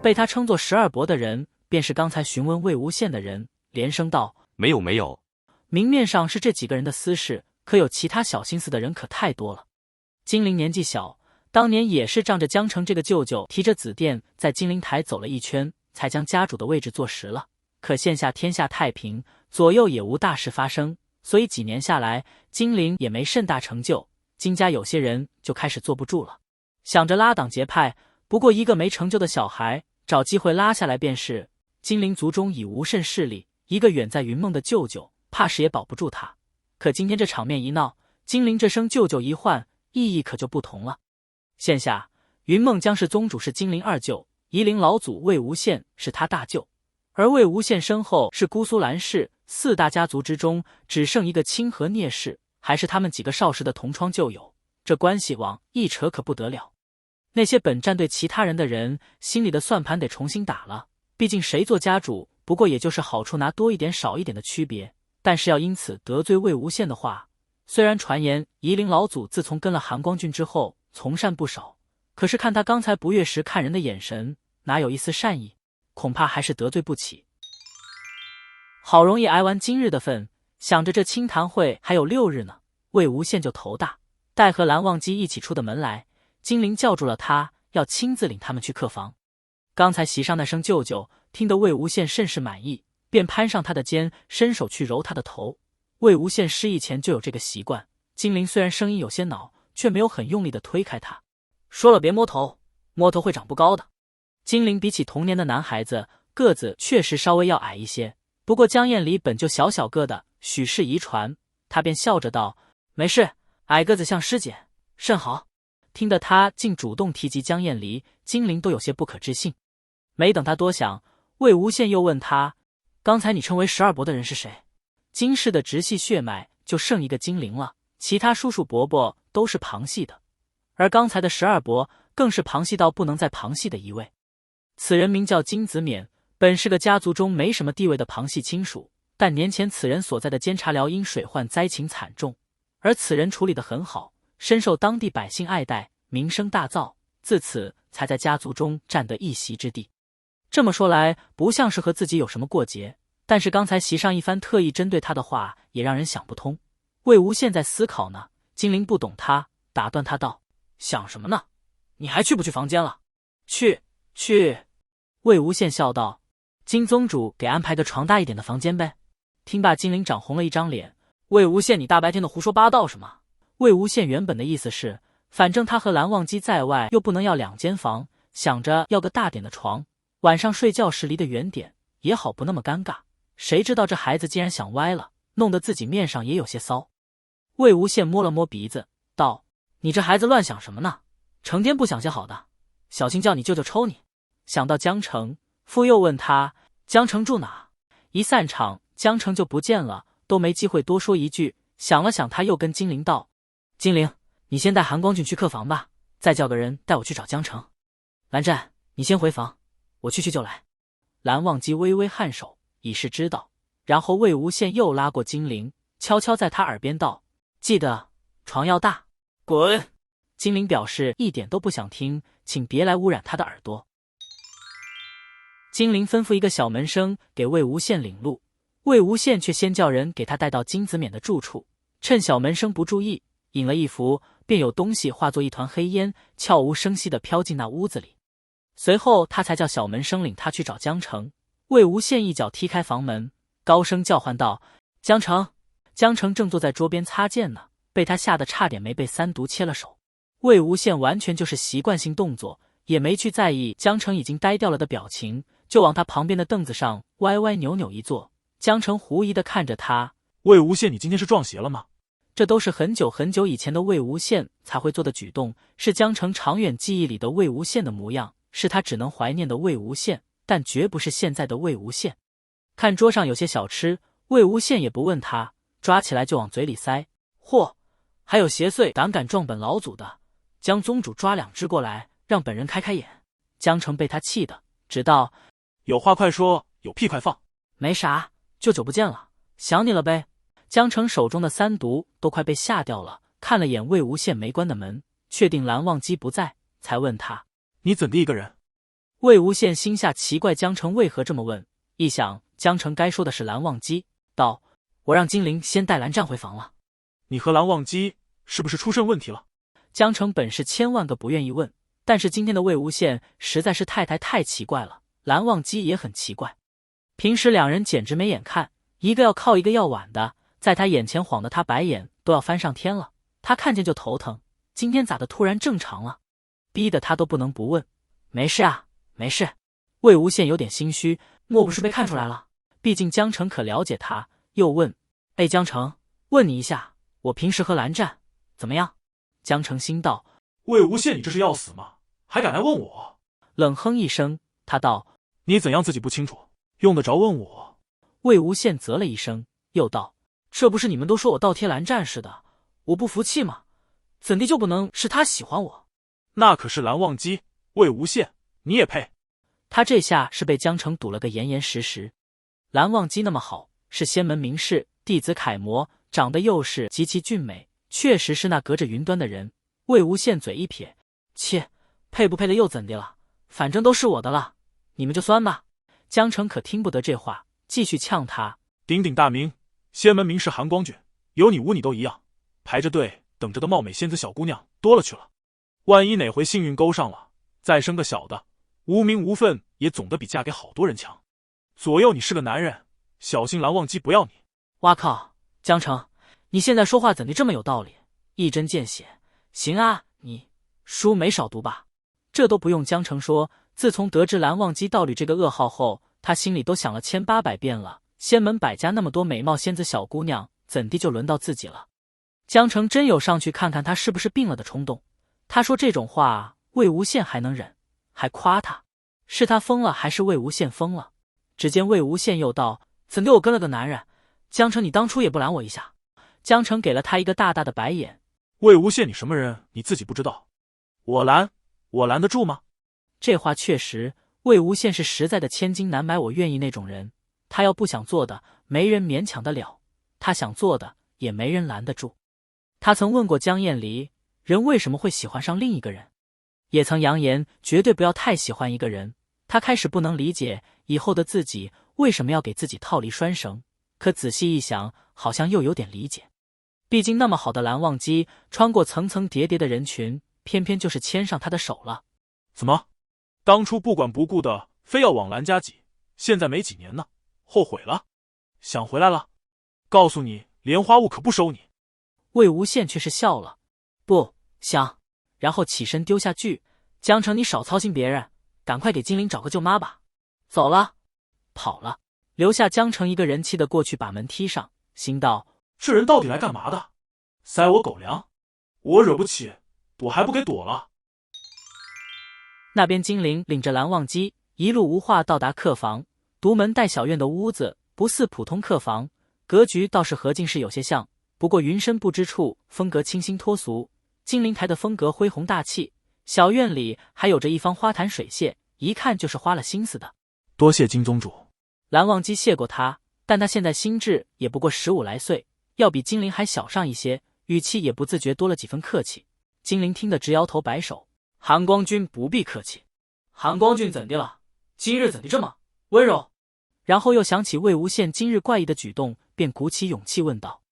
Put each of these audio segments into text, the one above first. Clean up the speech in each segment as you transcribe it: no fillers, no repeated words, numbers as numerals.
被他称作十二伯的人，便是刚才询问魏无羡的人，连声道：“没有没有。”明面上是这几个人的私事，可有其他小心思的人可太多了。金陵年纪小，当年也是仗着江城这个舅舅提着紫殿在金陵台走了一圈，才将家主的位置坐实了。可现下天下太平，左右也无大事发生，所以几年下来，金陵也没甚大成就。金家有些人就开始坐不住了，想着拉党结派，不过一个没成就的小孩，找机会拉下来便是。金陵族中已无甚势力，一个远在云梦的舅舅，怕是也保不住他。可今天这场面一闹，金陵这声舅舅一换，意义可就不同了。现下云梦江氏宗主是金陵二舅，夷陵老祖魏无羡是他大舅，而魏无羡身后是姑苏蓝氏，四大家族之中只剩一个清河聂氏，还是他们几个少时的同窗旧友，这关系往一扯可不得了。那些本站队其他人的人心里的算盘得重新打了，毕竟谁做家主不过也就是好处拿多一点少一点的区别，但是要因此得罪魏无羡的话，虽然传言夷陵老祖自从跟了韩光俊之后从善不少，可是看他刚才不悦时看人的眼神，哪有一丝善意，恐怕还是得罪不起。好容易挨完今日的份，想着这清谈会还有6日呢，魏无羡就头大，待和蓝忘机一起出的门来，金陵叫住了他，要亲自领他们去客房。刚才席上那声舅舅听得魏无羡甚是满意，便攀上他的肩，伸手去揉他的头。魏无羡失忆前就有这个习惯，金陵虽然声音有些恼，却没有很用力地推开他，说了别摸头，摸头会长不高的。金陵比起同年的男孩子，个子确实稍微要矮一些，不过江燕离本就小小个的，许是遗传，他便笑着道：“没事，矮个子像师姐，甚好。”听得他竟主动提及江燕离，金陵都有些不可置信。没等他多想，魏无羡又问他：“刚才你称为十二伯的人是谁？”金氏的直系血脉就剩一个金陵了，其他叔叔伯伯都是旁系的，而刚才的十二伯更是旁系到不能再旁系的一位。此人名叫金子勉，本是个家族中没什么地位的旁系亲属，但年前此人所在的监察寮因水患灾情惨重，而此人处理得很好，深受当地百姓爱戴，名声大噪，自此才在家族中占得一席之地。这么说来，不像是和自己有什么过节，但是刚才席上一番特意针对他的话，也让人想不通。魏无羡在思考呢，金陵不懂他，打断他道：“想什么呢？你还去不去房间了？”“去。”魏无羡笑道：“金宗主给安排个床大一点的房间呗。”听罢，金陵长红了一张脸：“魏无羡，你大白天的胡说八道什么？”魏无羡原本的意思是，反正他和蓝忘机在外，又不能要2间房，想着要个大点的床，晚上睡觉时离得远点，也好不那么尴尬。谁知道这孩子竟然想歪了，弄得自己面上也有些骚。魏无羡摸了摸鼻子，道：“你这孩子乱想什么呢？成天不想些好的，小心叫你舅舅抽你。”想到江城，复又问他：“江城住哪？”一散场，江城就不见了，都没机会多说一句。想了想，他又跟金陵道：“金陵，你先带韩光俊去客房吧，再叫个人带我去找江城。蓝湛，你先回房，我去就来。”蓝忘机微微颔首，以示知道。然后魏无羡又拉过金陵，悄悄在他耳边道：“记得床要大。”“滚！”金陵表示一点都不想听，请别来污染他的耳朵。金陵吩咐一个小门生给魏无羡领路，魏无羡却先叫人给他带到金子勉的住处，趁小门生不注意，引了一符，便有东西化作一团黑烟，悄无声息地飘进那屋子里。随后他才叫小门生领他去找江城。魏无羡一脚踢开房门，高声叫唤道：“江城！”江城正坐在桌边擦剑呢，被他吓得差点没被3毒切了手。魏无羡完全就是习惯性动作，也没去在意江城已经呆掉了的表情，就往他旁边的凳子上歪歪扭扭一坐。江城狐疑地看着他：“魏无羡，你今天是撞邪了吗？”这都是很久很久以前的魏无羡才会做的举动，是江城长远记忆里的魏无羡的模样，是他只能怀念的魏无羡，但绝不是现在的魏无羡。看桌上有些小吃，魏无羡也不问他，抓起来就往嘴里塞。嚯，还有邪祟胆敢撞本老祖的，江宗主抓2只过来，让本人开开眼。江城被他气的，只道：“有话快说，有屁快放。”“没啥，就久不见了，想你了呗。”江城手中的3毒都快被吓掉了，看了眼魏无羡没关的门，确定蓝忘机不在，才问他：“你怎地一个人？”魏无羡心下奇怪江澄为何这么问，一想江澄该说的是蓝忘机，道：“我让金陵先带蓝湛回房了。”你和蓝忘机是不是出现问题了？江澄本是千万个不愿意问，但是今天的魏无羡实在是太奇怪了，蓝忘机也很奇怪。平时两人简直没眼看，一个要靠一个要碗的，在他眼前晃得他白眼都要翻上天了，他看见就头疼。今天咋的突然正常了，逼得他都不能不问。没事啊，没事。魏无羡有点心虚，莫不是被看出来了？毕竟江澄可了解他，又问：“哎，江澄，问你一下，我平时和蓝湛怎么样？”江澄心道：“魏无羡，你这是要死吗？还敢来问我？”冷哼一声，他道：“你怎样自己不清楚，用得着问我？”魏无羡啧了一声，又道：“这不是你们都说我倒贴蓝湛似的，我不服气吗？怎地就不能是他喜欢我？”那可是蓝忘机，魏无羡，你也配？他这下是被江澄堵了个严严实实。蓝忘机那么好，是仙门名士，弟子楷模，长得又是极其俊美，确实是那隔着云端的人。魏无羡嘴一撇：“切，配不配的又怎地了？反正都是我的了，你们就算吧。”江澄可听不得这话，继续呛他：“鼎鼎大名，仙门名士韩光俊，有你无你都一样，排着队等着的貌美仙子小姑娘多了去了。万一哪回幸运勾上了，再生个小的，无名无分也总得比嫁给好多人强。左右你是个男人，小心蓝忘机不要你。”哇靠，江澄，你现在说话怎地这么有道理，一针见血。行啊，你书没少读吧？这都不用江澄说，自从得知蓝忘机道侣这个噩耗后，他心里都想了1800遍了。仙门百家那么多美貌仙子小姑娘，怎地就轮到自己了？江澄真有上去看看他是不是病了的冲动。他说这种话，魏无羡还能忍，还夸他，是他疯了还是魏无羡疯了？只见魏无羡又道：“怎地我跟了个男人？江澄，你当初也不拦我一下。”江澄给了他一个大大的白眼：“魏无羡，你什么人？你自己不知道？我拦得住吗？”这话确实，魏无羡是实在的千金难买我愿意那种人。他要不想做的，没人勉强得了；他想做的，也没人拦得住。他曾问过江厌离，人为什么会喜欢上另一个人，也曾扬言绝对不要太喜欢一个人。他开始不能理解以后的自己为什么要给自己套离拴绳，可仔细一想，好像又有点理解。毕竟那么好的蓝忘机，穿过层层叠叠的人群，偏偏就是牵上他的手了。怎么，当初不管不顾的非要往蓝家挤，现在没几年呢，后悔了？想回来了？告诉你，莲花坞可不收你。魏无羡却是笑了：“不想。”然后起身丢下句：“江澄，你少操心别人，赶快给金陵找个舅妈吧。”走了，跑了，留下江澄一个人气的过去把门踢上，心道：这人到底来干嘛的？塞我狗粮？我惹不起，躲还不给躲了。那边金陵领着蓝忘机一路无话到达客房，独门带小院的屋子不似普通客房，格局倒是和进士有些像，不过云深不知处，风格清新脱俗。金陵台的风格恢宏大气，小院里还有着一方花坛水榭，一看就是花了心思的。多谢金宗主。蓝忘机谢过他，但他现在心智也不过15来岁，要比金陵还小上一些，语气也不自觉多了几分客气。金陵听得直摇头摆手：“韩光君不必客气。韩光君怎地了？今日怎地这么温柔？”然后又想起魏无羡今日怪异的举动，便鼓起勇气问道：“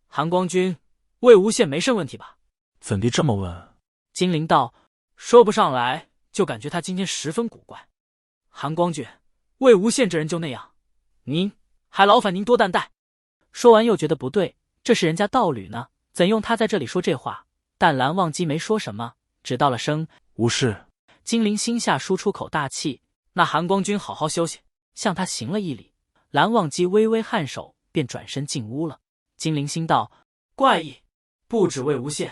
韩光君，魏无羡没甚问题吧？”怎地这么问？金陵道：“说不上来，就感觉他今天十分古怪。韩光君，魏无羡这人就那样，您还劳烦您多担待。”说完又觉得不对，这是人家道侣呢，怎用他在这里说这话？但蓝忘机没说什么，只道了声无事。金陵心下舒出口大气，那韩光君好好休息，向他行了一礼。蓝忘机微微颔首，便转身进屋了。金陵心道：怪异，不止魏无羡，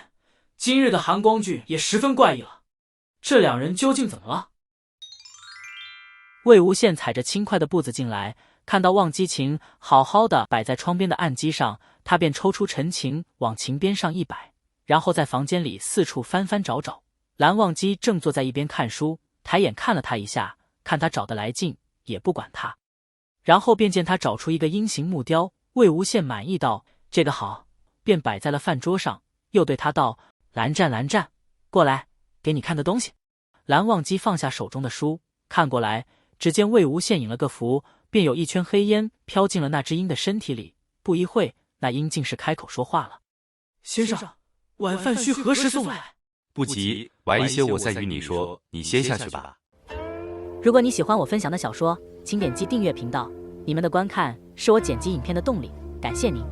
今日的韩光君也十分怪异了。这两人究竟怎么了？魏无羡踩着轻快的步子进来，看到望机琴好好的摆在窗边的案几上，他便抽出陈琴往琴边上一摆，然后在房间里四处翻翻找找。蓝忘机正坐在一边看书，抬眼看了他一下，看他找得来劲，也不管他。然后便见他找出一个鹰形木雕，魏无羡满意道：这个好，便摆在了饭桌上，又对他道：蓝湛，过来，给你看个东西。蓝忘机放下手中的书，看过来，只见魏无羡引了个符，便有一圈黑烟飘进了那只鹰的身体里。不一会，那鹰竟是开口说话了：“先生，晚饭需何时送来？”不急，晚一些我再与你说，你先下去吧。如果你喜欢我分享的小说，请点击订阅频道，你们的观看是我剪辑影片的动力，感谢您。